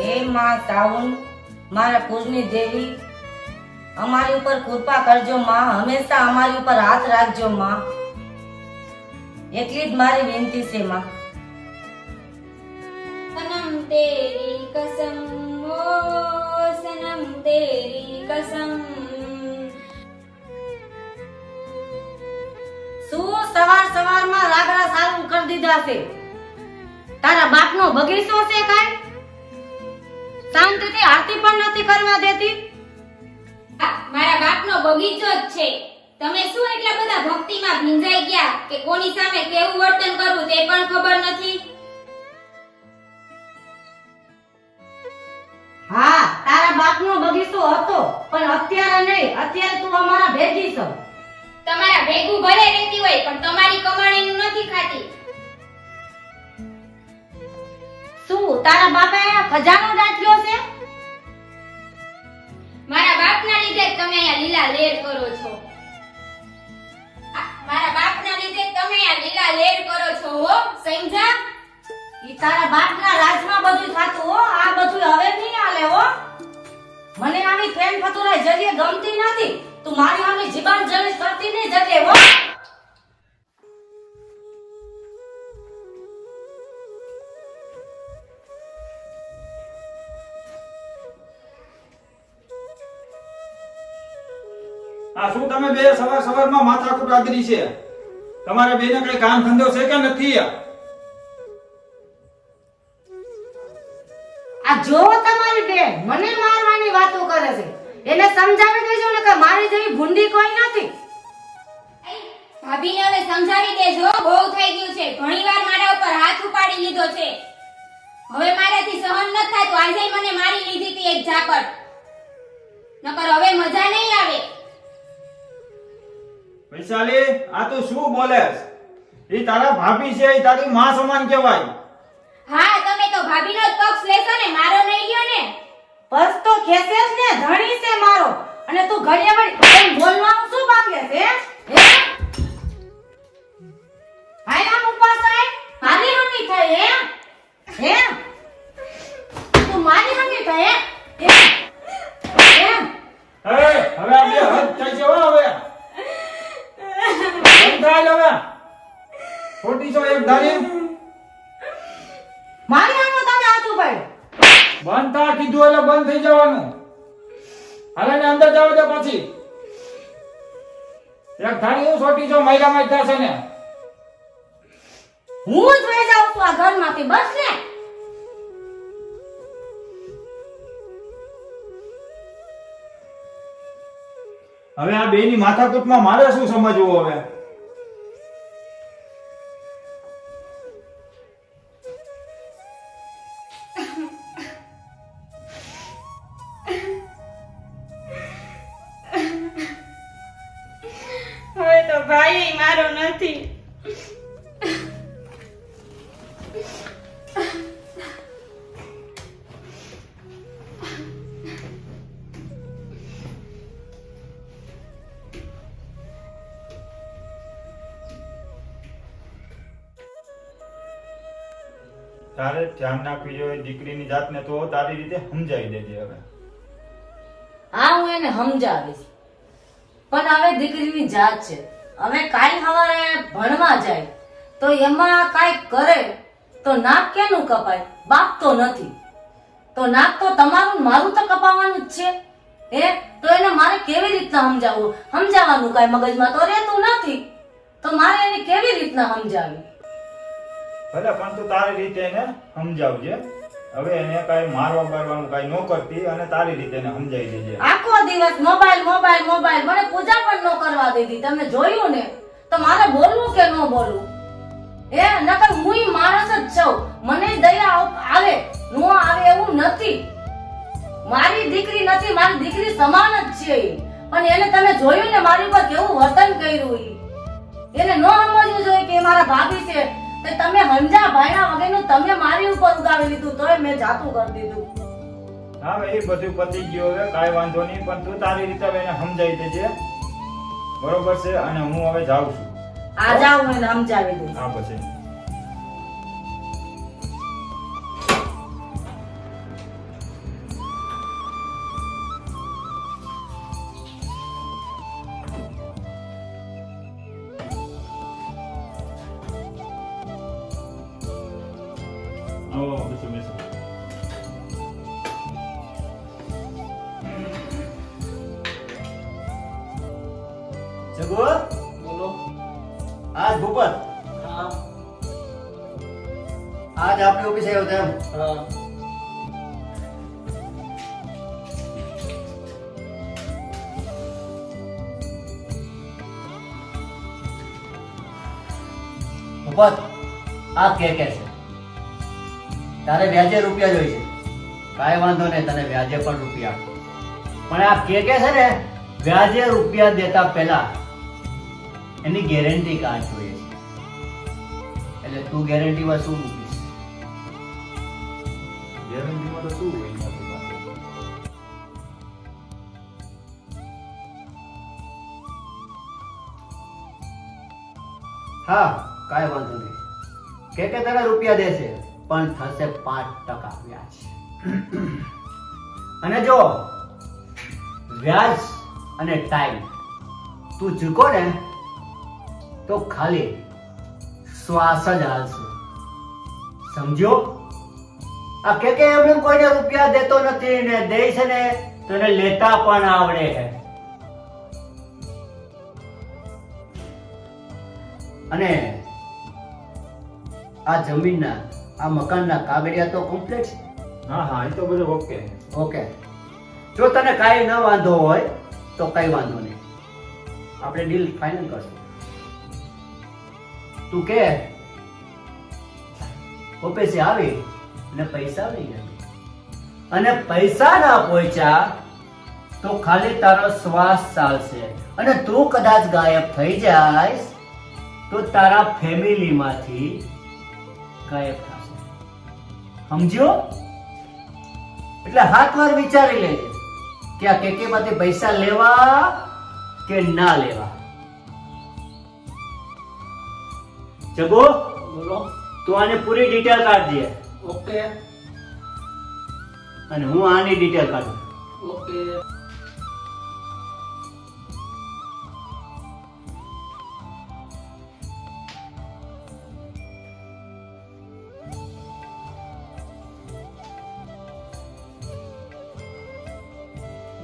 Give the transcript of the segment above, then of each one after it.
હે માં સાવન, મારા કુળની દેવી, અમારી ઉપર કૃપા કરજો માં, હંમેશા અમારી ઉપર હાથ રાખજો માં, એટલી જ મારી વિનંતી છે માં. सनम तेरी कसम ओ सनम तेरी कसम. શું સવારમાં રાગડા સારું કરી દીધા છે? તારા બાપનો બગીચો છે કાઈ? શાંતિથી આરતી પણ નથી કરવા દેતી. મારા બાપનો બગીચો જ છે. તમે શું એટલા બધા ભક્તિમાં ભીંજાઈ ગયા કે કોની સામે કેવું વર્તન કરવું તે પણ ખબર નથી? હા, તારા બાપનો બગીચો હતો, પણ અત્યારે નહીં. અત્યારે તું અમારા ભેગી છો. તમારા ભેગું ભલે રહેતી હોય પણ તમારી કમાણીનું નથી ખાતી. શું તારા બાપે ખજાનો દાટ્યો છે? મારા બાપના લીધે જ તમે અહીંયા લીલા લેર કરો છો. મારા બાપના લીધે જ તમે અહીંયા લીલા લેર કરો છો હો, સમજા? ઈ તારા બાપના રાજમાં બધું થાતું હો, આ બધું હવે નહીં હાલે હો. મને આવી ફેન ફતુરાઈ જરીએ ગમતી નથી. તું મારી સામે જીબાન જલીસ કરતી નહીં જરીએ હો. આ શું તમે બે સવારમાં માથાકૂટ આદરી છે? તમારે બેને કઈ કામ ધંધો છે કે નથી? આ જો તમારી બેન મને મારવાની વાતો કરે છે, એને સમજાવી દેજો ને કે મારી જેવી ભૂંડી કોઈ નથી. ભાભીને હવે સમજાવી દેજો, બહુ થઈ ગયું છે. ઘણીવાર મારા ઉપર હાથ ઉપાડી લીધો છે. હવે મારાથી સહન ન થાય તો આજે મને મારી લીધી હતી એક ઝાપટ. નકર હવે મજા નહીં આવે. વૈશાલી, આ તું શું બોલેસ? ઈ તારા ભાભી છે, ઈ તારી માં સમાન કહેવાય. હા, તમે તો ભાભીનો જ પક્ષ લેશો ને, મારો નહીં લ્યો ને. બસ તો ખેસે જ ને, ધણી છે મારો. અને તું ઘડીએ ઘડી એમ બોલવાનું શું માંગે છે? હે? હાય આમ ઉપાસ આય, મારી હમી થાય હે? હે? તું મારી હમી થાય હે? હે? હવે આ બે હદ થઈ છે હો. હવે બંધ થાય હવે. ખોટી છો એક ધારી. મારી આંખો તમે હાથ ઉપાડ્યો. બંધ થા કીધું એટલે બંધ થઈ જવાનું. હાલે ને અંદર જાવ દે પછી. એક ધારી હું છોટી છો, મહિલામાં જ થશે ને. હું જ વહી જાઉં છું આ ઘરમાંથી, બસ ને. હવે આ બેની માથાકૂટમાં મારે શું સમજવું હવે? હવે તો ભાઈ મારો નથી. તારે ધ્યાન રાખવી જોઈએ દીકરીની જાતને, તો તારી રીતે સમજાવી દેજે હવે. હા, હું એને સમજાવીશ, પણ હવે દીકરીની જાત છે. હવે કાઈ સવારે ભણવા જાય તો એમાં કાઈ કરે તો નાક કેનું કપાય? બાપ તો નથી તો નાક તો તમારું મારું તો કપાવવાનું જ છે. તો એને મારે કેવી રીતના સમજાવવું? સમજાવવાનું કાઈ મગજમાં તો રહેતું નથી, તો મારે એને કેવી રીતના સમજાવી? ભલે પણ તું તારી રીતે એને સમજાવજે. હવે એને કઈ મારવા બારવાનું કઈ ન કરતી અને તારી રીતે એને સમજાવી દેજે. આખો દિવસ મોબાઈલ મોબાઈલ મોબાઈલ, મને પૂજા પણ ન કરવા દીધી. તમે જોયું ને, તો મારે બોલવું કે ન બોલવું? નકર હું માણસ જ છું, મને દયા આવે નો આવે એવું નથી. મારી દીકરી નથી, મારી દીકરી સમાન જ છે. પણ એને તમે જોયું ને મારી ઉપર કેવું વર્તન કર્યું. એને ન સમજવું જોઈએ કે મારા ભાભી છે. તમે હંજા ભાઈના વગેરેનું તમે મારી ઉપર ઉગાવી લીધું, તોય મેં જાતું કરી દીધું. હા, એ બધું પતી ગયું, હવે કાઈ વાંધો નહીં. પણ તું તારી રીતે હવે એને સમજાવી દેજે, બરોબર છે? અને હું હવે જાઉં છું. આ જાઉં, હું એને સમજાવી દઈશ. હા, પછી બેસો બેસો. જગો બોલો. આજ ભૂપત હા આજ આપણી ઓફિસે આવ્યો હતો એમ હા ભૂપત આ કે છે તારે વ્યાજે રૂપિયા જોઈ છે કાંઈ વાંધો નહીં તને વ્યાજે પણ રૂપિયા આપો. પણ આ કે છે ને વ્યાજે રૂપિયા દેતા પહેલા એની ગેરંટી કાર્ડ જોઈએ છે. એટલે તું ગેરંટીમાં શું મૂકીશ? ગેરંટીમાં તો શું હોય આપણી પાસે? હા કાંઈ વાંધો નહીં કે તને રૂપિયા દેશે પણ થશે 5% વ્યાજ. અને જો વ્યાજ અને ટાઈમ તું ચૂકો ને તો ખાલી શ્વાસ જ હાલશે. સમજ્યો? આ કે એમને કોઈને રૂપિયા દેતો નથી ને દે છે ને તો એને લેતા પણ આવડે છે. અને આ જમીનના આ મકાનના કાગળિયા તો કમ્પ્લીટ છે. હા હા એ તો બધું ઓકે. ઓકે જો તને કાંઈ ન વાંધો હોય તો કઈ વાંધો નહીં આપણે ડીલ ફાઇનલ કરશું. તું કે ઓફિસે આવી અને પૈસા લઈ જાય અને પૈસા ના પહોંચ્યા તો ખાલી તારો શ્વાસ ચાલશે અને તું કદાચ ગાયબ થઈ જાય તો તારા ફેમિલીમાંથી ગાયબ થશે. સમજ્યો? એટલે હાથ વાર વિચારી લેજે કે આ કેકેમાંથી પૈસા લેવા કે ના લેવા. જગો બોલો. તું આને પૂરી ડિટેલ કાઢજે ઓકે અને હું આની ડિટેલ કાઢું. Okay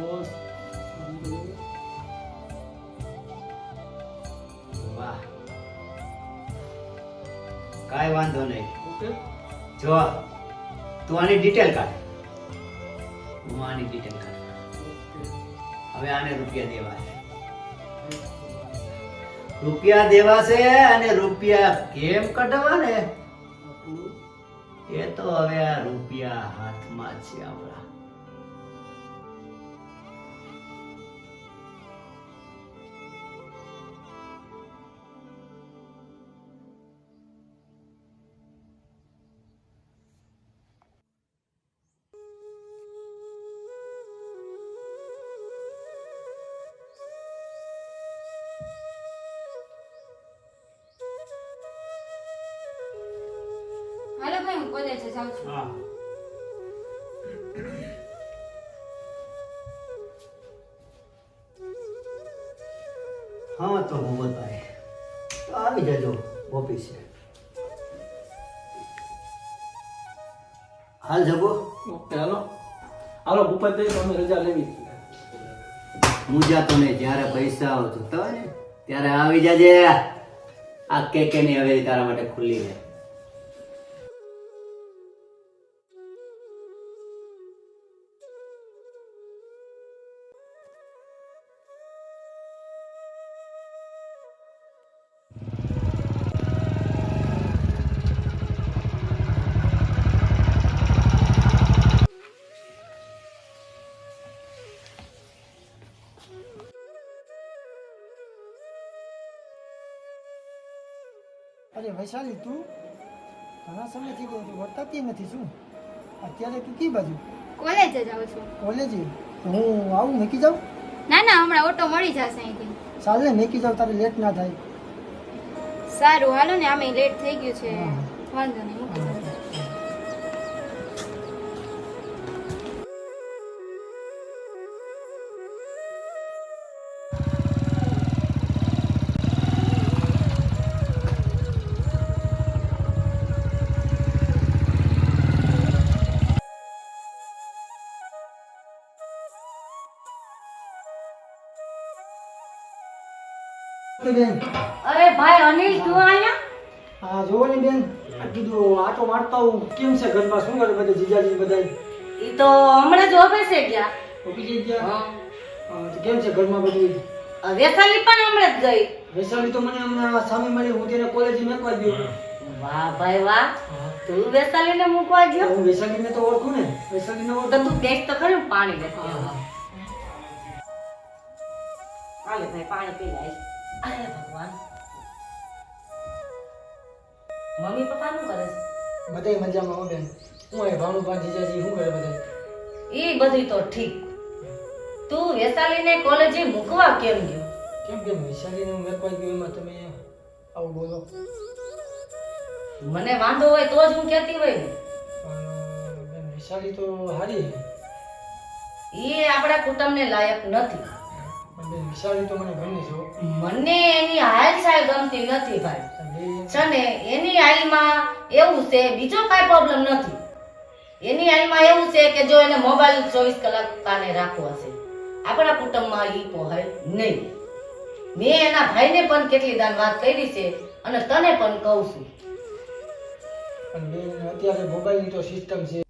boss. વાહ કાંઈ વાંધો નહીં. ઓકે જો તું આની ડિટેલ કાઢ હું આની ડિટેલ કાઢ. હવે આને રૂપિયા દેવા છે. રૂપિયા દેવા છે અને રૂપિયા કેમ કઢાવવા ને એ તો હવે આ રૂપિયા હાથમાં જ છે આપણા. હાલો ભાઈ હું કોલેજે જાઉં છું. હા હા તો ભૂપતભાઈ તો આવી જજો ઓફિસે. હાલ જગો ઓકે હાલો હાલો ભૂપતભાઈ તમે રજા લેવી છે. હું જાતો નહીં જ્યારે પૈસા જોતા હોય ને ત્યારે આવી જાજે. આ કે ની હવેલી તારા માટે ખુલ્લી છે. અરે વૈશાલી તું ઘણા સમયથી ગયો છું વર્તાતી નથી શું અત્યારે તું કી બાજુ કોલેજે જાઉં છું. કોલેજે હું આવું મેકી જાઉં ના ના હમણાં ઓટો મળી જશે અહીંથી. ચાલ ને મેકી જાઉં તારે લેટ ના થાય સારું હાલો ને આમે લેટ થઈ ગયું છે. હા. વાંધો નહીં મૂકી જાઉં. બેન અરે ભાઈ અનિલ તું અહીંયા હા જોવો ને બેન આ કીધું આટો મારતા હું કેમ છે ઘરમાં શું કરે બધે જીજાજી બધા ઈ તો હમણાં જ ઓફિસે ગયા ઓફિસે ગયા હા. તો કેમ છે ઘરમાં બધું વેસાલી પણ હમણાં જ ગઈ વૈશાલી તો મને હમણાં સામે મળી હું તેને કોલેજ મેકવા ગયો વાહ ભાઈ વાહ તું વેસાલીને મૂકવા ગયો હું વૈશાલીને તો ઓળખું ને વૈશાલીને તો ઓળખું તું કેસ તો ખરું પાણી લેતી આવ. હાલે ભાઈ પાણી પી લે અરે ભગવાન મમ્મી પપ્પા શું કરે છે બધાય મજામાં હો બેન હું એ ભાણુભા જીજાજી શું કરે બધા ઈ બધી તો ઠીક તું વેસાલીને કોલેજે મૂકવા કેમ ગયો કેમ કેમ વૈશાલીને હું મેકવા ગયો એમાં તમે આવું બોલો મને વાંધો હોય તો જ હું કહેતી હોય ને પણ બેન વૈશાલી તો હારી છે ઈ આપણા કુટુંબને લાયક નથી પણ બેન વૈશાલી તો મને ગમે છે હો. મને એની હાલચાલ ગમતી નથી ભાઈ બે છે ને એની હાલમાં એવું છે બીજો કાંઈ પ્રોબ્લેમ નથી એની હાલમાં એવું છે કે જો એને મોબાઈલ 24 કલાક કાને રાખવો હશે આપણા કુટુંબમાં ઈ પોહાય નહીં મેં એના ભાઈને પણ કેટલી દાન વાત કરી છે અને તને પણ કહું છું પણ બેન અત્યારે મોબાઈલની તો સિસ્ટમ છે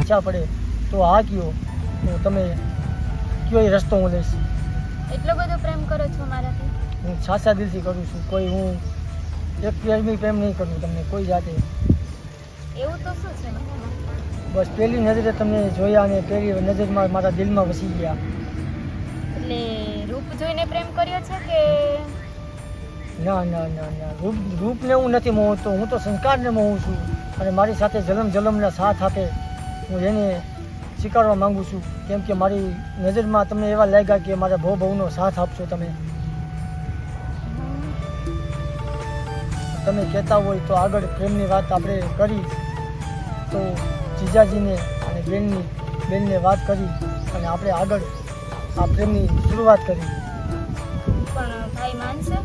ઈચ્છા પડે તો આ કયો તો તમે કયો એ રસ્તો હું લઈશ એટલો બધો પ્રેમ કરો છો મારાથી હું સાચા દિલથી કરું છું કોઈ હું એક બી પ્રેમ નહીં કરું તમને કોઈ જાતે એવું તો શું છે બસ પહેલી નજરે તમને જોયા અને પહેલી નજરમાં મારા દિલમાં વસી ગયા એટલે રૂપ જોઈને પ્રેમ કર્યો છે કે ના ના ના ના રૂપને હું નથી મોહતો હું તો સંસ્કારને મોહું છું અને મારી સાથે જલમના સાથ આપે હું એને સ્વીકારવા માંગુ છું કેમ કે મારી નજરમાં તમને એવા લાગ્યા કે મારા ભવનો સાથ આપશો તમે તમે કહેતા હોય તો આગળ પ્રેમની વાત આપણે કરી તો જીજાજીને અને બેનને વાત કરી અને આપણે આગળ આ પ્રેમની શરૂઆત કરી પણ ભાઈ માનશે